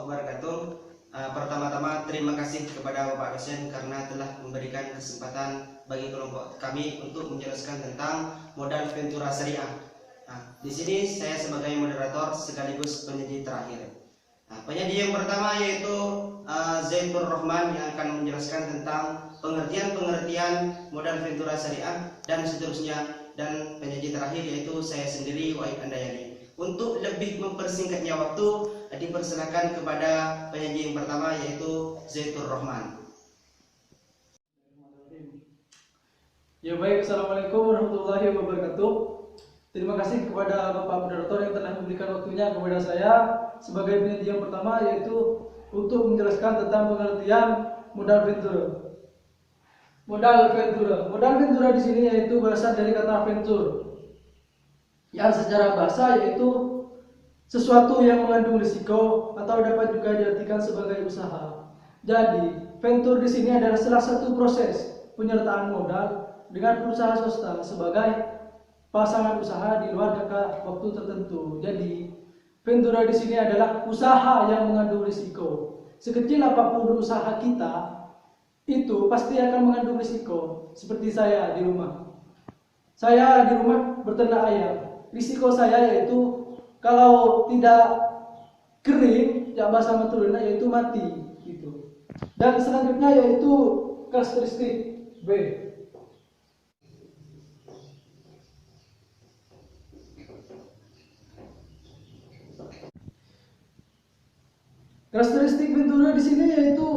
wabarakatuh. Pertama-tama terima kasih kepada Bapak dosen karena telah memberikan kesempatan bagi kelompok kami untuk menjelaskan tentang modal Ventura Syariah. Di sini saya sebagai moderator sekaligus penyaji terakhir. Penyaji yang pertama yaitu Zainur Rahman yang akan menjelaskan tentang pengertian modal Ventura Syariah dan seterusnya, dan penyaji terakhir yaitu saya sendiri Wahid Andayani. Untuk lebih mempersingkatnya waktu, dipersilakan kepada penyaji yang pertama yaitu Zainur Rahman. Ya baik, Assalamualaikum warahmatullahi wabarakatuh. Terima kasih kepada Bapak Moderator yang telah memberikan waktunya kepada saya sebagai penyaji yang pertama, yaitu untuk menjelaskan tentang pengertian modal venture. Modal venture di sini yaitu berasal dari kata venture, yang secara bahasa yaitu sesuatu yang mengandung risiko atau dapat juga diartikan sebagai usaha. Jadi, venture di sini adalah salah satu proses penyertaan modal dengan perusahaan swasta sebagai pasangan usaha di luar jangka waktu tertentu. Jadi, venture di sini adalah usaha yang mengandung risiko. Sekecil apapun usaha kita, itu pasti akan mengandung risiko. Seperti saya di rumah. Saya di rumah berternak ayam. Risiko saya yaitu kalau tidak kering, ya bahasa Madura yaitu mati gitu. Dan selanjutnya yaitu karakteristik B. Karakteristik venture di sini yaitu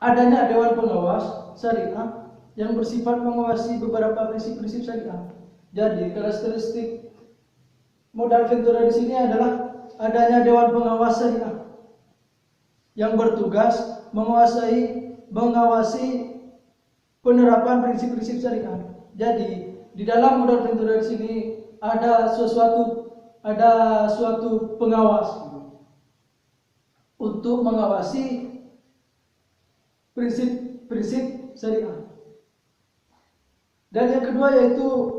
adanya dewan pengawas syariah yang bersifat mengawasi beberapa prinsip-prinsip syariah. Jadi karakteristik modal venture di sini adalah adanya dewan pengawas syariah yang bertugas mengawasi penerapan prinsip-prinsip syariah. Jadi di dalam modal venture di sini ada suatu pengawas untuk mengawasi prinsip-prinsip syariah. Dan yang kedua yaitu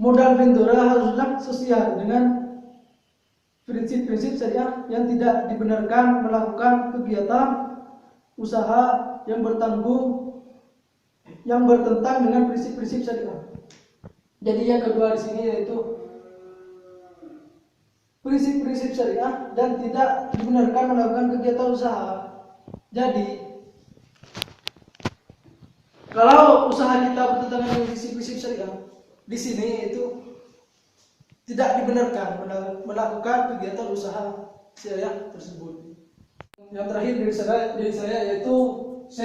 modal venture haruslah sesuai dengan prinsip-prinsip syariah yang tidak dibenarkan melakukan kegiatan usaha yang bertentang dengan prinsip-prinsip syariah. Jadi yang kedua di sini yaitu prinsip-prinsip syariah dan tidak dibenarkan melakukan kegiatan usaha. Jadi kalau usaha kita bertentangan dengan prinsip-prinsip syariah, di sini itu tidak dibenarkan melakukan kegiatan usaha syariah tersebut. Yang terakhir dari saya yaitu C,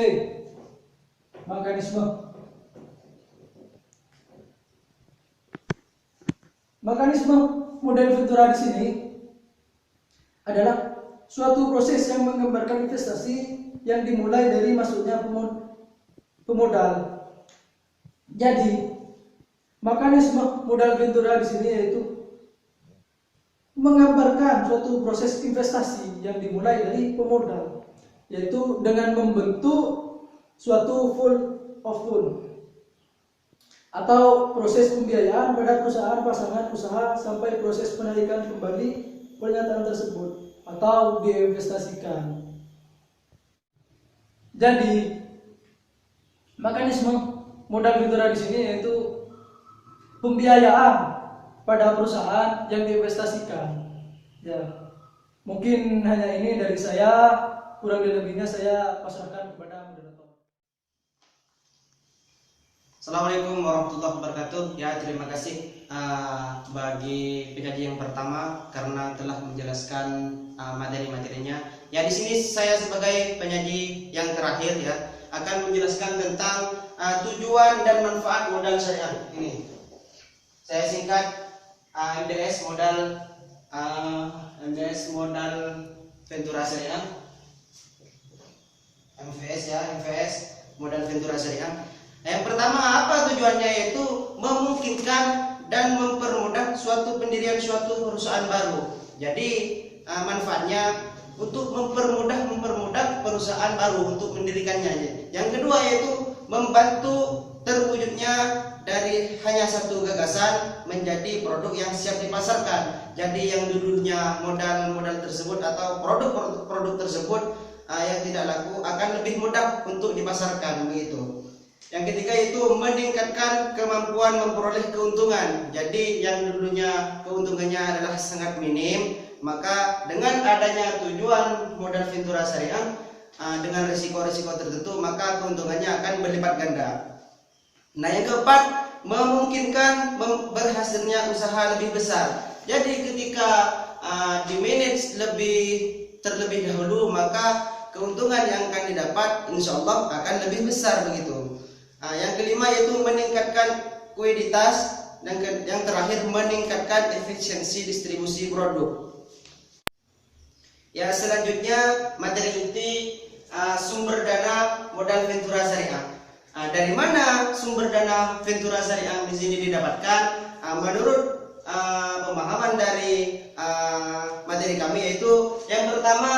mekanisme. Mekanisme modal venture di sini adalah suatu proses yang menggambarkan investasi yang dimulai dari masuknya pemodal. Jadi, mekanisme modal venture di sini yaitu menggambarkan suatu proses investasi yang dimulai dari pemodal, yaitu dengan membentuk suatu full of fund atau proses pembiayaan pada perusahaan pasangan usaha sampai proses penarikan kembali pernyataan tersebut atau diinvestasikan. Jadi mekanisme modal venture di sini yaitu pembiayaan pada perusahaan yang diinvestasikan. Ya, mungkin hanya ini dari saya, kurang lebihnya saya pasrahkan kepada moderator. Assalamualaikum warahmatullahi wabarakatuh. Ya, terima kasih bagi penyaji yang pertama karena telah menjelaskan materi-materinya. Ya, di sini saya sebagai penyaji yang terakhir ya akan menjelaskan tentang tujuan dan manfaat modal syariah ini. Saya singkat MDS modal Ventura Syariah. MVS modal Ventura Syariah. Yang pertama, apa tujuannya? Yaitu memungkinkan dan mempermudah suatu pendirian suatu perusahaan baru. Jadi manfaatnya untuk mempermudah perusahaan baru untuk mendirikannya. Yang kedua yaitu membantu terwujudnya dari hanya satu gagasan menjadi produk yang siap dipasarkan. Jadi yang dulunya modal tersebut atau produk tersebut yang tidak laku akan lebih mudah untuk dipasarkan begitu. Yang ketiga itu meningkatkan kemampuan memperoleh keuntungan. Jadi yang dulunya keuntungannya adalah sangat minim, maka dengan adanya tujuan modal Ventura Syariah dengan risiko-risiko tertentu, maka keuntungannya akan berlipat ganda. Nah, yang keempat, memungkinkan berhasilnya usaha lebih besar. Jadi ketika di-manage terlebih dahulu, maka keuntungan yang akan didapat insya Allah akan lebih besar begitu. Yang kelima yaitu meningkatkan kualitas, dan yang terakhir meningkatkan efisiensi distribusi produk. Ya, selanjutnya materi inti sumber dana modal Ventura Syariah. Dari mana sumber dana Ventura Syariah di sini didapatkan? Menurut pemahaman dari materi kami yaitu yang pertama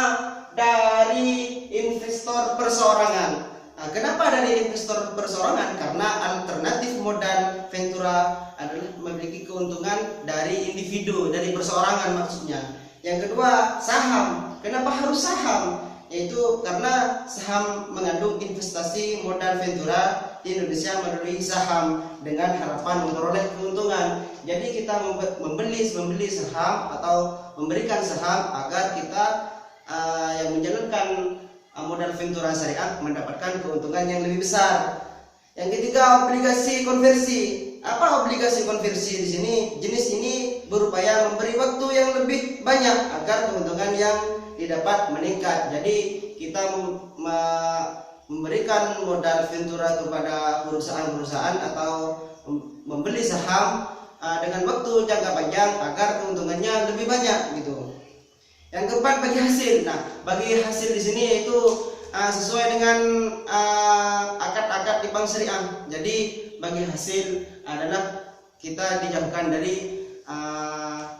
dari investor perseorangan. Kenapa dari investor perseorangan? Karena alternatif modal Ventura adalah memiliki keuntungan dari individu, dari perseorangan maksudnya. Yang kedua, saham. Kenapa harus saham? Yaitu karena saham mengandung investasi modal Ventura di Indonesia melalui saham dengan harapan memperoleh keuntungan. Jadi kita membeli saham atau memberikan saham agar kita yang menjalankan modal Ventura Syariah mendapatkan keuntungan yang lebih besar. Yang ketiga, obligasi konversi. Apa obligasi konversi di sini? Jenis ini berupaya memberi waktu yang lebih banyak agar keuntungan yang didapat meningkat. Jadi kita memberikan modal Ventura kepada perusahaan-perusahaan atau membeli saham dengan waktu jangka panjang agar keuntungannya lebih banyak gitu. Yang keempat, bagi hasil. Nah, bagi hasil di sini yaitu sesuai dengan akad-akad di bank syariah. Jadi bagi hasil adalah kita dijauhkan dari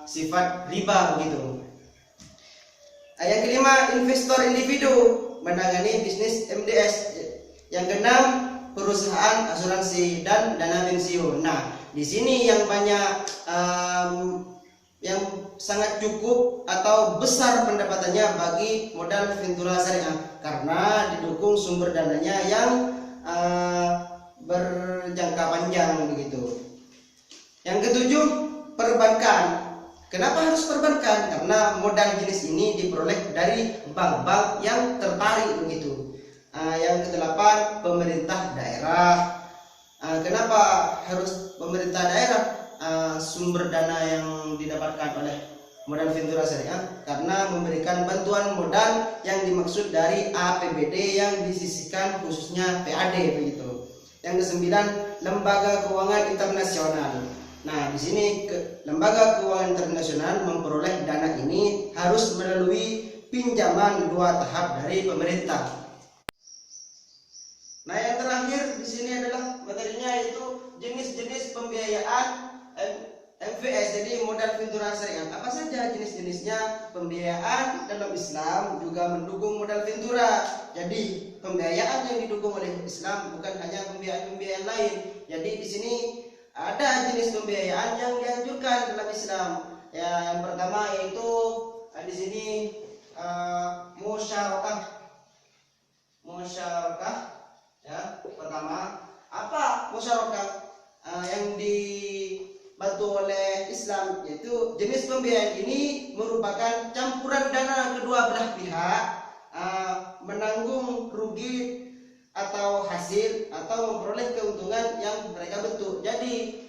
sifat riba begitu. Yang kelima, investor individu menangani bisnis MDS. Yang keenam, perusahaan asuransi dan dana pensiun. Nah, di sini yang banyak yang sangat cukup atau besar pendapatannya bagi modal Ventura Syariah karena didukung sumber dananya yang berjangka panjang begitu. Yang ketujuh, perbankan. Kenapa harus perbankan? Karena modal jenis ini diperoleh dari bank-bank yang tertarik begitu. Yang kedelapan, pemerintah daerah. Kenapa harus pemerintah daerah? Sumber dana yang didapatkan oleh modal Ventura Syariah karena memberikan bantuan modal yang dimaksud dari APBD yang disisihkan khususnya PAD begitu. Yang kesembilan, lembaga keuangan internasional. Nah, di sini lembaga keuangan internasional memperoleh dana ini harus melalui pinjaman 2 tahap dari pemerintah. Nah, yang terakhir di sini adalah materinya yaitu jenis-jenis pembiayaan MVS, jadi modal Ventura Syariah. Apa saja jenis-jenisnya? Pembiayaan dalam Islam juga mendukung modal Ventura. Jadi pembiayaan yang didukung oleh Islam bukan hanya pembiayaan lain. Jadi di sini ada jenis pembiayaan yang dianjurkan dalam Islam. Ya, yang pertama yaitu di sini musyarakah. Ya, pertama apa musyarakah? Yang dibantu oleh Islam, yaitu jenis pembiayaan ini merupakan campuran dana kedua belah pihak menanggung rugi atau hasil atau memperoleh keuntungan yang mereka bentuk. Jadi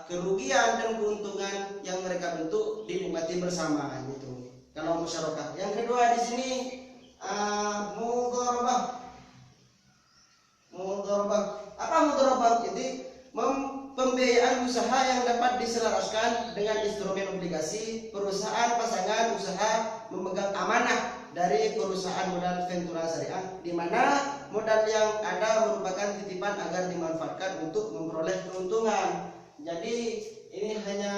kerugian dan keuntungan yang mereka bentuk dinikmati bersama gitu. Kalau musyarakah. Yang kedua di sini mudharabah. Apa mudharabah? Jadi pembiayaan usaha yang dapat diselaraskan dengan instrumen obligasi. Perusahaan pasangan usaha memegang amanah dari perusahaan modal Ventura Syariah, di mana modal yang ada merupakan titipan agar dimanfaatkan untuk memperoleh keuntungan. Jadi ini hanya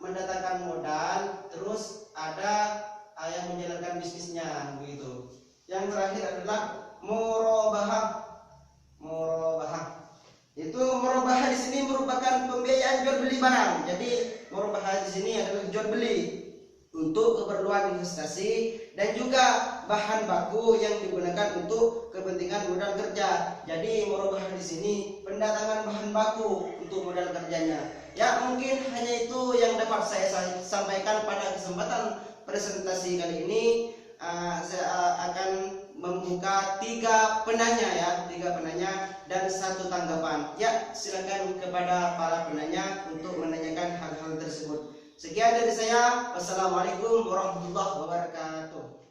mendatangkan modal, terus ada yang menjalankan bisnisnya begitu. Yang terakhir adalah murabahah. pekerjaan jual beli barang. Jadi murabahah di sini adalah jual beli untuk keperluan investasi dan juga bahan baku yang digunakan untuk kepentingan modal kerja. Jadi murabahah di sini pendatangan bahan baku untuk modal kerjanya. Ya, mungkin hanya itu yang dapat saya sampaikan pada kesempatan presentasi kali ini. Saya akan membuka tiga penanya dan satu tanggapan. Ya, silakan kepada para penanya untuk menanyakan hal-hal tersebut. Sekian dari saya. Wassalamualaikum warahmatullahi wabarakatuh.